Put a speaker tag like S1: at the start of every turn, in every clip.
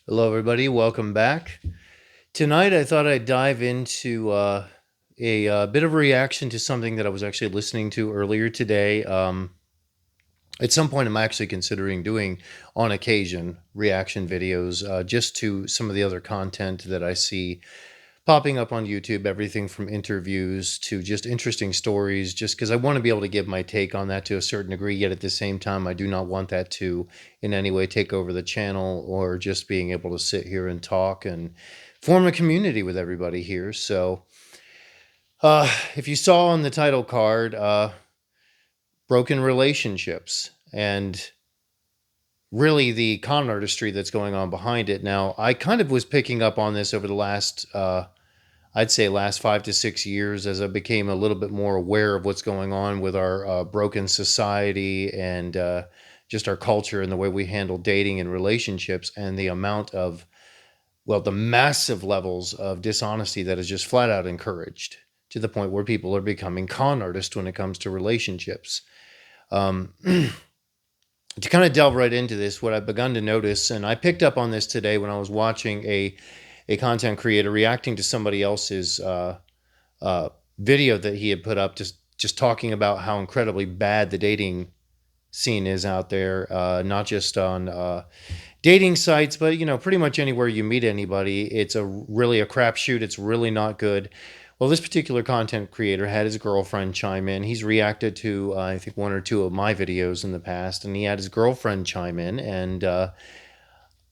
S1: Hello, everybody. Welcome back. Tonight, I thought I'd dive into a bit of a reaction to something that I was actually listening to earlier today. At some point, I'm actually considering doing, on occasion, reaction videos just to some of the other content that I see popping up on YouTube, everything from interviews to just interesting stories, just because I want to be able to give my take on that to a certain degree. Yet at the same time, I do not want that to in any way take over the channel or just being able to sit here and talk and form a community with everybody here. So, if you saw on the title card, broken relationships and really the con artistry that's going on behind it. Now, I kind of was picking up on this over the last I'd say last 5 to 6 years as I became a little bit more aware of what's going on with our broken society and just our culture and the way we handle dating and relationships and the amount of, well, the massive levels of dishonesty that is just flat out encouraged to the point where people are becoming con artists when it comes to relationships. To kind of delve right into this, what I've begun to notice, and I picked up on this today when I was watching a content creator reacting to somebody else's video that he had put up, just talking about how incredibly bad the dating scene is out there, not just on dating sites, but pretty much anywhere you meet anybody. It's really a crapshoot. It's really not good. Well, this particular content creator had his girlfriend chime in. He's reacted to, I think, one or two of my videos in the past, and he had his girlfriend chime in, and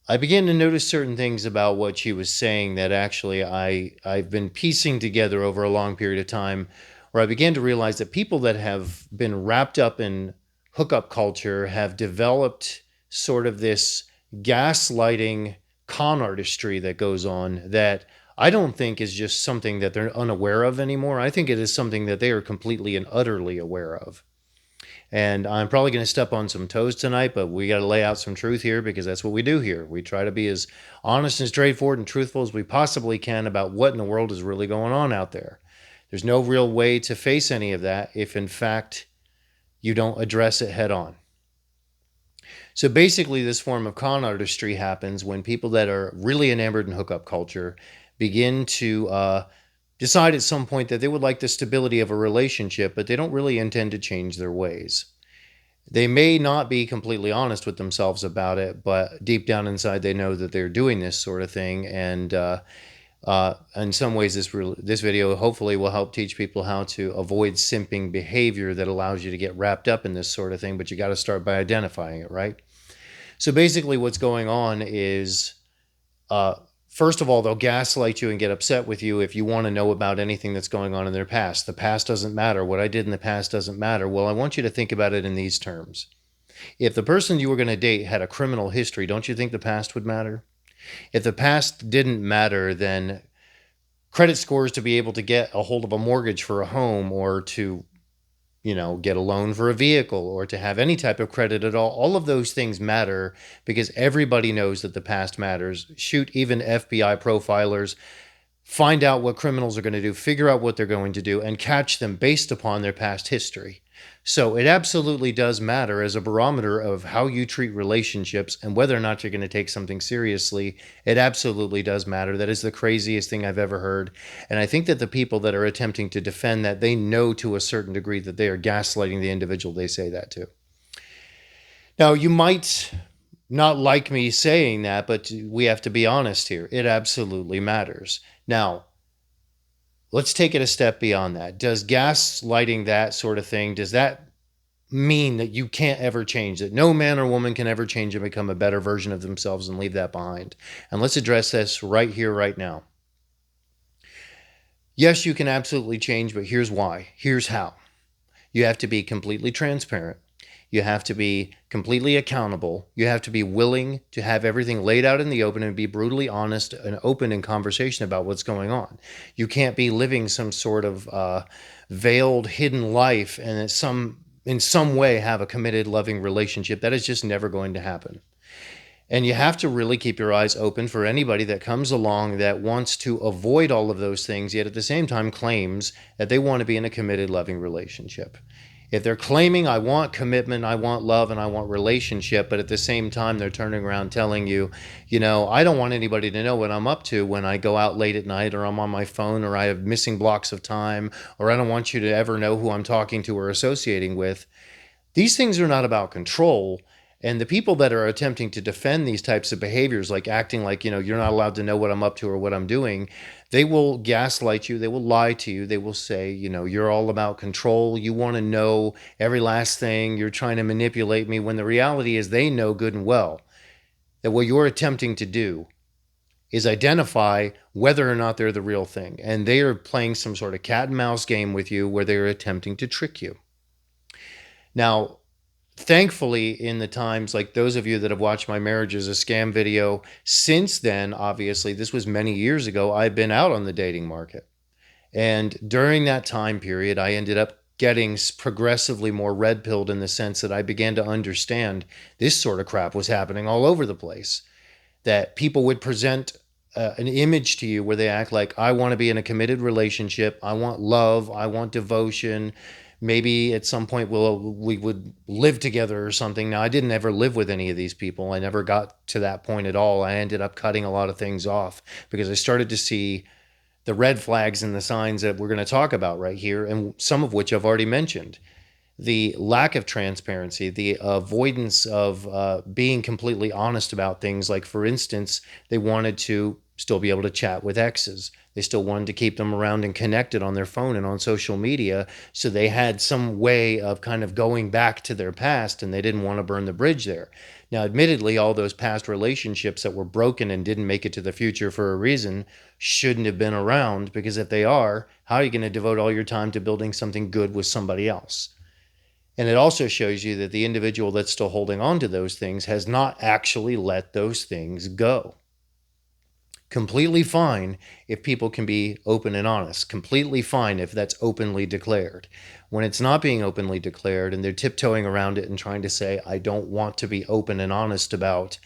S1: I began to notice certain things about what she was saying that actually I've been piecing together over a long period of time, where I began to realize that people that have been wrapped up in hookup culture have developed sort of this gaslighting con artistry that goes on that I don't think is just something that they're unaware of anymore. I think it is something that they are completely and utterly aware of. And I'm probably going to step on some toes tonight, but we got to lay out some truth here because that's what we do here. We try to be as honest and straightforward and truthful as we possibly can about what in the world is really going on out there. There's no real way to face any of that if, in fact, you don't address it head on. So basically, this form of con artistry happens when people that are really enamored in hookup culture begin to decide at some point that they would like the stability of a relationship, but they don't really intend to change their ways. They may not be completely honest with themselves about it, but deep down inside, they know that they're doing this sort of thing. And in some ways, this video hopefully will help teach people how to avoid simping behavior that allows you to get wrapped up in this sort of thing. But you got to start by identifying it, right? So basically, what's going on is first of all, they'll gaslight you and get upset with you if you want to know about anything that's going on in their past. The past doesn't matter. What I did in the past doesn't matter. Well, I want you to think about it in these terms. If the person you were going to date had a criminal history, don't you think the past would matter? If the past didn't matter, then credit scores to be able to get a hold of a mortgage for a home or to get a loan for a vehicle or to have any type of credit at all of those things matter because everybody knows that the past matters. Shoot, even FBI profilers, find out what criminals are going to do, figure out what they're going to do, and catch them based upon their past history. So it absolutely does matter as a barometer of how you treat relationships and whether or not you're going to take something seriously. It absolutely does matter. That is the craziest thing I've ever heard. And I think that the people that are attempting to defend that, they know to a certain degree that they are gaslighting the individual they say that to. Now, you might not like me saying that, but we have to be honest here. It absolutely matters. Now, let's take it a step beyond that. Does gaslighting that sort of thing, does that mean that you can't ever change, that no man or woman can ever change and become a better version of themselves and leave that behind? And let's address this right here, right now. Yes, you can absolutely change, but here's why. Here's how. You have to be completely transparent. You have to be completely accountable. You have to be willing to have everything laid out in the open and be brutally honest and open in conversation about what's going on. You can't be living some sort of veiled, hidden life and in some way have a committed, loving relationship. That is just never going to happen. And you have to really keep your eyes open for anybody that comes along that wants to avoid all of those things, yet at the same time claims that they want to be in a committed, loving relationship. If they're claiming, I want commitment, I want love, and I want relationship, but at the same time, they're turning around telling you, I don't want anybody to know what I'm up to when I go out late at night, or I'm on my phone, or I have missing blocks of time, or I don't want you to ever know who I'm talking to or associating with. These things are not about control. And the people that are attempting to defend these types of behaviors, like acting like, you're not allowed to know what I'm up to or what I'm doing, they will gaslight you. They will lie to you. They will say, you're all about control. You want to know every last thing. You're trying to manipulate me, when the reality is they know good and well that what you're attempting to do is identify whether or not they're the real thing. And they are playing some sort of cat and mouse game with you where they're attempting to trick you. Now, thankfully, in the times, like those of you that have watched my Marriage is a Scam video, since then, obviously, this was many years ago, I've been out on the dating market. And during that time period, I ended up getting progressively more red pilled, in the sense that I began to understand this sort of crap was happening all over the place. That people would present an image to you where they act like, I want to be in a committed relationship, I want love, I want devotion. Maybe at some point we would live together or something. Now, I didn't ever live with any of these people. I never got to that point at all. I ended up cutting a lot of things off because I started to see the red flags and the signs that we're going to talk about right here, and some of which I've already mentioned. The lack of transparency, the avoidance of being completely honest about things. Like, for instance, they wanted to still be able to chat with exes. They still wanted to keep them around and connected on their phone and on social media. So they had some way of kind of going back to their past, and they didn't want to burn the bridge there. Now, admittedly, all those past relationships that were broken and didn't make it to the future for a reason shouldn't have been around, because if they are, how are you going to devote all your time to building something good with somebody else? And it also shows you that the individual that's still holding on to those things has not actually let those things go. Completely fine if people can be open and honest. Completely fine if that's openly declared. When it's not being openly declared and they're tiptoeing around it and trying to say, I don't want to be open and honest about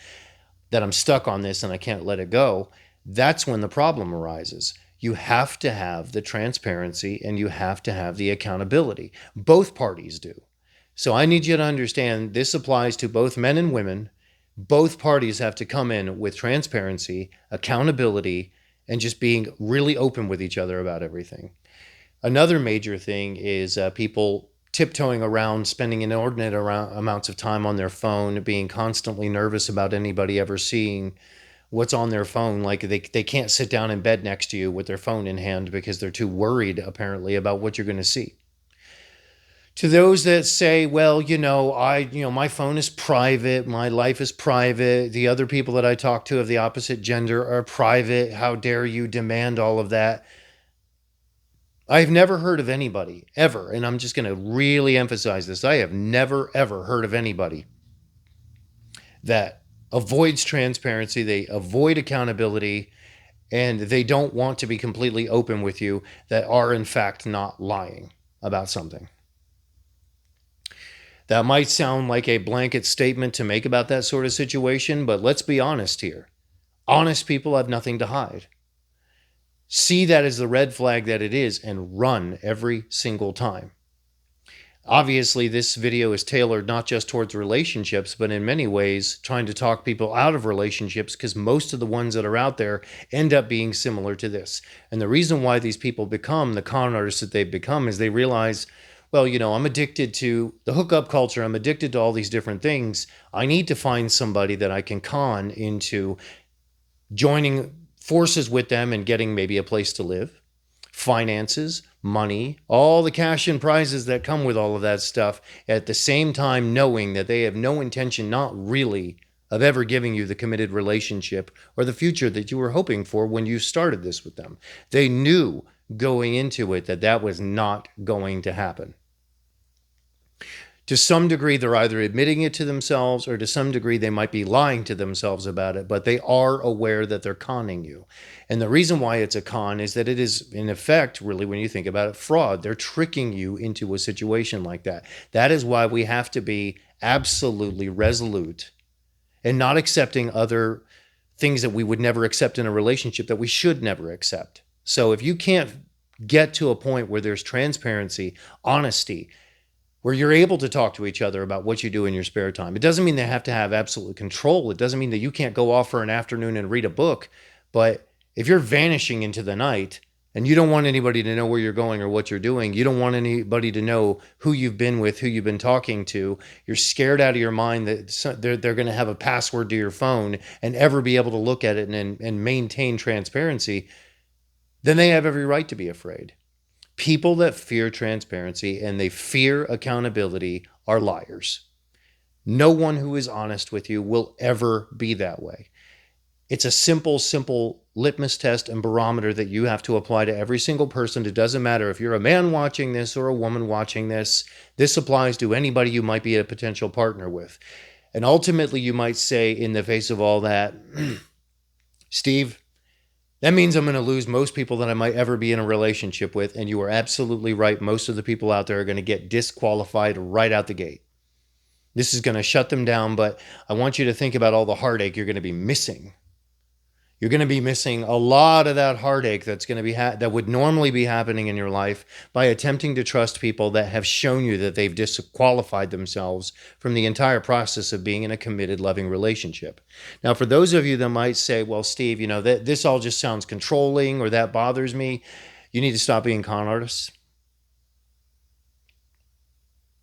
S1: that, I'm stuck on this and I can't let it go, that's when the problem arises. You have to have the transparency and you have to have the accountability. Both parties do. So I need you to understand this applies to both men and women. Both parties have to come in with transparency, accountability, and just being really open with each other about everything. Another major thing is people tiptoeing around, spending inordinate amounts of time on their phone, being constantly nervous about anybody ever seeing what's on their phone. Like they can't sit down in bed next to you with their phone in hand because they're too worried, apparently, about what you're going to see. To those that say, well, my phone is private, my life is private, the other people that I talk to of the opposite gender are private, how dare you demand all of that? I've never heard of anybody, ever, and I'm just going to really emphasize this, I have never, ever heard of anybody that avoids transparency, they avoid accountability, and they don't want to be completely open with you, that are in fact not lying about something. That might sound like a blanket statement to make about that sort of situation, but let's be honest here. Honest people have nothing to hide. See that as the red flag that it is and run every single time. Obviously, this video is tailored not just towards relationships, but in many ways trying to talk people out of relationships, because most of the ones that are out there end up being similar to this. And the reason why these people become the con artists that they've become is they realize, well, I'm addicted to the hookup culture. I'm addicted to all these different things. I need to find somebody that I can con into joining forces with them and getting maybe a place to live, finances, money, all the cash and prizes that come with all of that stuff, at the same time knowing that they have no intention, not really, of ever giving you the committed relationship or the future that you were hoping for when you started this with them. They knew going into it that that was not going to happen. To some degree, they're either admitting it to themselves, or to some degree, they might be lying to themselves about it, but they are aware that they're conning you. And the reason why it's a con is that it is, in effect, really, when you think about it, fraud. They're tricking you into a situation like that. That is why we have to be absolutely resolute and not accepting other things that we would never accept in a relationship, that we should never accept. So if you can't get to a point where there's transparency, honesty, where you're able to talk to each other about what you do in your spare time. It doesn't mean they have to have absolute control. It doesn't mean that you can't go off for an afternoon and read a book. But if you're vanishing into the night and you don't want anybody to know where you're going or what you're doing, you don't want anybody to know who you've been with, who you've been talking to, you're scared out of your mind that they're going to have a password to your phone and ever be able to look at it and maintain transparency, then they have every right to be afraid. People that fear transparency and they fear accountability are liars. No one who is honest with you will ever be that way. It's a simple litmus test and barometer that you have to apply to every single person. It doesn't matter if you're a man watching this or a woman watching this. This applies to anybody you might be a potential partner with. And ultimately, you might say in the face of all that, Steve, that means I'm going to lose most people that I might ever be in a relationship with. And you are absolutely right. Most of the people out there are going to get disqualified right out the gate. This is going to shut them down, but I want you to think about all the heartache you're going to be missing. You're going to be missing a lot of that heartache that's going to be that would normally be happening in your life by attempting to trust people that have shown you that they've disqualified themselves from the entire process of being in a committed, loving relationship. Now, for those of you that might say, well, Steve, this all just sounds controlling or that bothers me, you need to stop being con artists.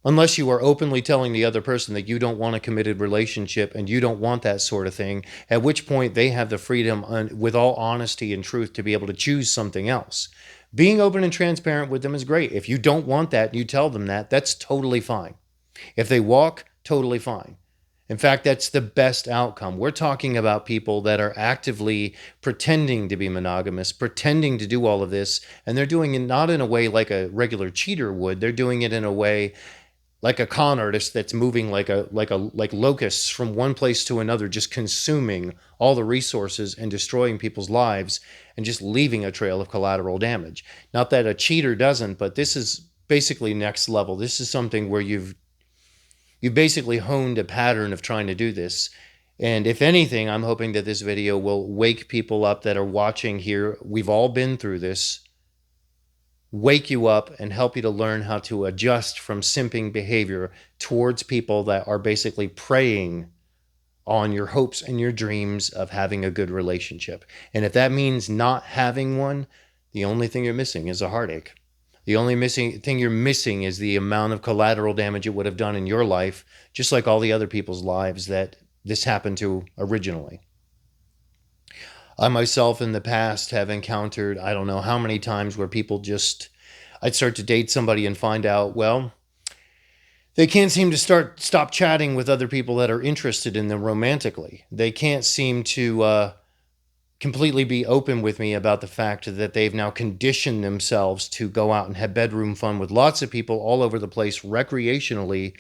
S1: Unless you are openly telling the other person that you don't want a committed relationship and you don't want that sort of thing, at which point they have the freedom, with all honesty and truth, to be able to choose something else. Being open and transparent with them is great. If you don't want that and you tell them that, that's totally fine. If they walk, totally fine. In fact, that's the best outcome. We're talking about people that are actively pretending to be monogamous, pretending to do all of this, and they're doing it not in a way like a regular cheater would. They're doing it in a way like a con artist that's moving like locusts from one place to another, just consuming all the resources and destroying people's lives and just leaving a trail of collateral damage. Not that a cheater doesn't, but this is basically next level. This is something where you've basically honed a pattern of trying to do this. And if anything, I'm hoping that this video will wake people up that are watching here. We've all been through this. Wake you up and help you to learn how to adjust from simping behavior towards people that are basically preying on your hopes and your dreams of having a good relationship. And if that means not having one, the only thing you're missing is a heartache. The only thing you're missing is the amount of collateral damage it would have done in your life, just like all the other people's lives that this happened to originally. I myself in the past have encountered, I don't know how many times, where people I'd start to date somebody and find out, well, they can't seem to stop chatting with other people that are interested in them romantically. They can't seem to completely be open with me about the fact that they've now conditioned themselves to go out and have bedroom fun with lots of people all over the place recreationally,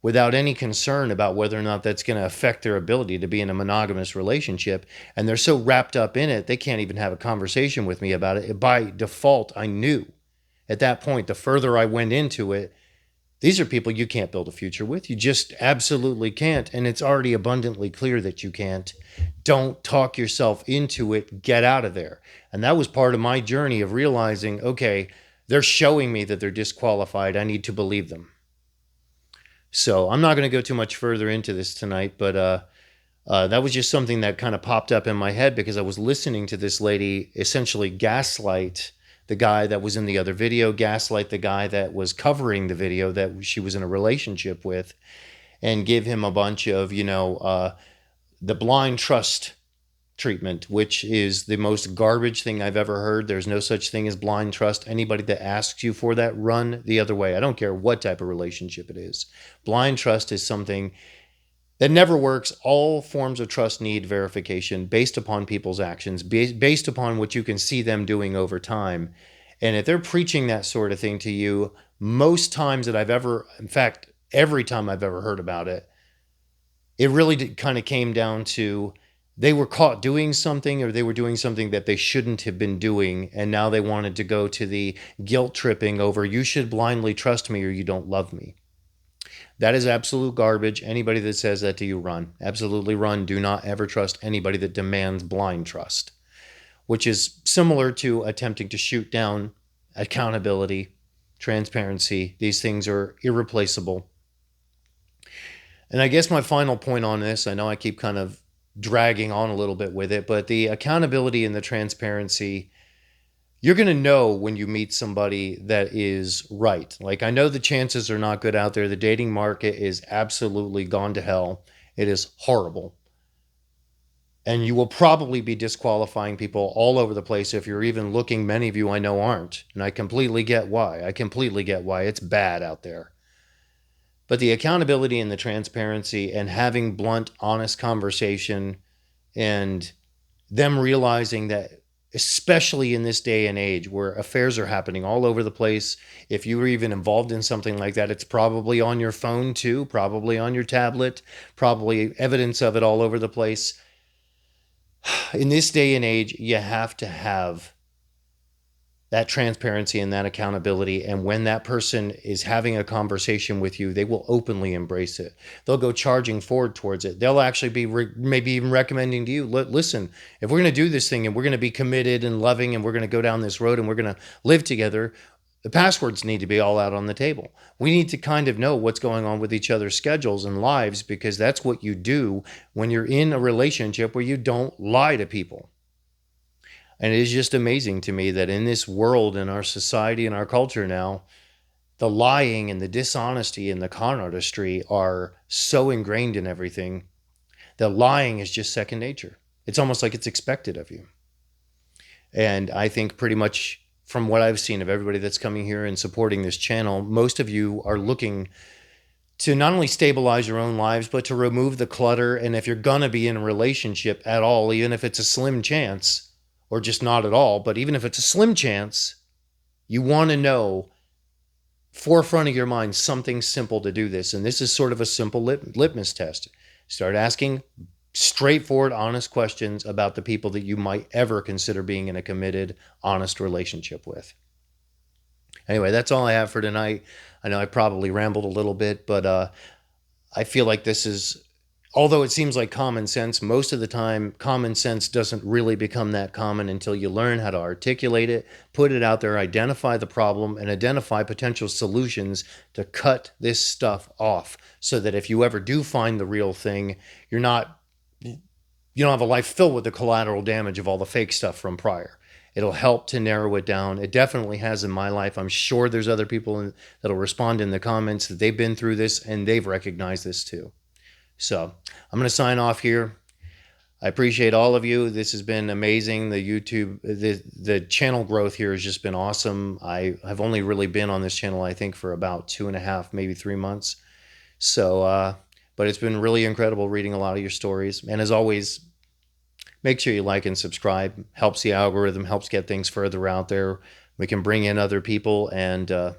S1: without any concern about whether or not that's going to affect their ability to be in a monogamous relationship. And they're so wrapped up in it, they can't even have a conversation with me about it. By default, I knew at that point, the further I went into it, these are people you can't build a future with. You just absolutely can't. And it's already abundantly clear that you can't. Don't talk yourself into it. Get out of there. And that was part of my journey of realizing, okay, they're showing me that they're disqualified. I need to believe them. So I'm not going to go too much further into this tonight, but that was just something that kind of popped up in my head because I was listening to this lady essentially gaslight the guy that was in the other video, gaslight the guy that was covering the video that she was in a relationship with, and give him a bunch of, the blind trust treatment, which is the most garbage thing I've ever heard. There's no such thing as blind trust. Anybody that asks you for that, run the other way. I don't care what type of relationship it is. Blind trust is something that never works. All forms of trust need verification based upon people's actions, based upon what you can see them doing over time. And if they're preaching that sort of thing to you, most times that in fact, every time I've ever heard about it, it really kind of came down to they were caught doing something, or they were doing something that they shouldn't have been doing. And now they wanted to go to the guilt tripping over, you should blindly trust me or you don't love me. That is absolute garbage. Anybody that says that to you, run. Absolutely run. Do not ever trust anybody that demands blind trust, which is similar to attempting to shoot down accountability, transparency. These things are irreplaceable. And I guess my final point on this, I know I keep kind of dragging on a little bit with it, but the accountability and the transparency, you're going to know when you meet somebody that is right. Like, I know the chances are not good out there. The dating market is absolutely gone to hell. It is horrible. And you will probably be disqualifying people all over the place if you're even looking. Many of you I know aren't. And I completely get why. It's bad out there. But the accountability and the transparency and having blunt, honest conversation, and them realizing that, especially in this day and age where affairs are happening all over the place, if you were even involved in something like that, it's probably on your phone too, probably on your tablet, probably evidence of it all over the place. In this day and age, you have to have that transparency and that accountability. And when that person is having a conversation with you, they will openly embrace it. They'll go charging forward towards it. They'll actually be maybe even recommending to you, listen, if we're going to do this thing and we're going to be committed and loving and we're going to go down this road and we're going to live together, the passwords need to be all out on the table. We need to kind of know what's going on with each other's schedules and lives, because that's what you do when you're in a relationship where you don't lie to people. And it is just amazing to me that in this world, in our society, in our culture now, the lying and the dishonesty and the con artistry are so ingrained in everything that lying is just second nature. It's almost like it's expected of you. And I think pretty much from what I've seen of everybody that's coming here and supporting this channel, most of you are looking to not only stabilize your own lives, but to remove the clutter. And if you're going to be in a relationship at all, even if it's a slim chance, or just not at all, but even if it's a slim chance, you want to know, forefront of your mind, something simple to do this. And this is sort of a simple litmus test. Start asking straightforward, honest questions about the people that you might ever consider being in a committed, honest relationship with. Anyway, that's all I have for tonight. I know I probably rambled a little bit, but I feel like this is, although it seems like common sense, most of the time, common sense doesn't really become that common until you learn how to articulate it, put it out there, identify the problem, and identify potential solutions to cut this stuff off, so that if you ever do find the real thing, you don't have a life filled with the collateral damage of all the fake stuff from prior. It'll help to narrow it down. It definitely has in my life. I'm sure there's other people that'll respond in the comments that they've been through this and they've recognized this too. So I'm going to sign off here. I appreciate all of you. This has been amazing. The channel growth here has just been awesome. I have only really been on this channel, I think, for about 2.5, maybe 3 months. So, but it's been really incredible reading a lot of your stories. And as always, make sure you like and subscribe. Helps the algorithm, helps get things further out there. We can bring in other people and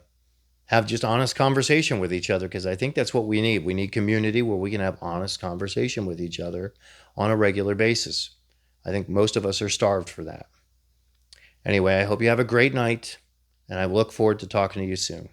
S1: have just honest conversation with each other, because I think that's what we need. We need community where we can have honest conversation with each other on a regular basis. I think most of us are starved for that. Anyway, I hope you have a great night, and I look forward to talking to you soon.